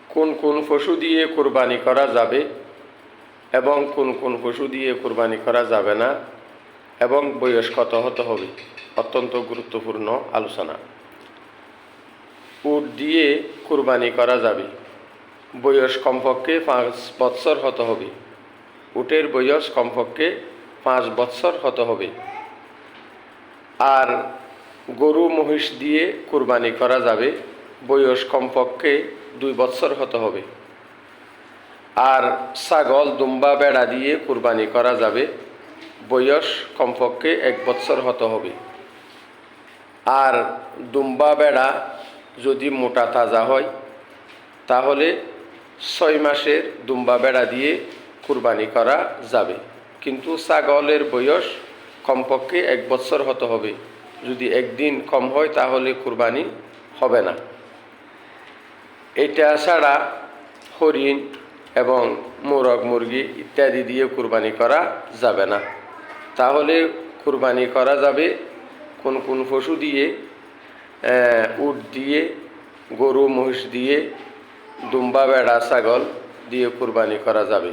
কোন কোন পশু দিয়ে কুরবানি করা যাবে এবং কোন কোন পশু দিয়ে কুরবানি করা যাবে না এবং বয়স কত হতে হবে, অত্যন্ত গুরুত্বপূর্ণ আলোচনা। উট দিয়ে কুরবানি করা যাবে, বয়স কমপক্ষে 5 বৎসর হতে হবে। উটের বয়স কমপক্ষে 5 বৎসর হতে হবে। আর গরু মহিষ দিয়ে কুরবানি করা যাবে, বয়স কমপক্ষে 2 বৎসর হতে হবে। আর ছাগল দুম্বা বেড়া দিয়ে কুরবানি করা যাবে, বয়স কমপক্ষে 1 বৎসর হতে হবে। আর দুম্বা বেড়া যদি মোটা তাজা হয় তাহলে 6 মাসের দুম্বা বেড়া দিয়ে কুরবানি করা যাবে। কিন্তু ছাগলের বয়স কমপক্ষে 1 বৎসর হতে হবে। যদি একদিন কম হয় তাহলে কুরবানি হবে না। এটা ছাড়া হরিণ এবং মোরগ মুরগি ইত্যাদি দিয়ে কুরবানি করা যাবে না। তাহলে কুরবানি করা যাবে কোন কোন পশু দিয়ে? উট দিয়ে, গরু মহিষ দিয়ে, দুম্বা বেড়া ছাগল দিয়ে কুরবানি করা যাবে।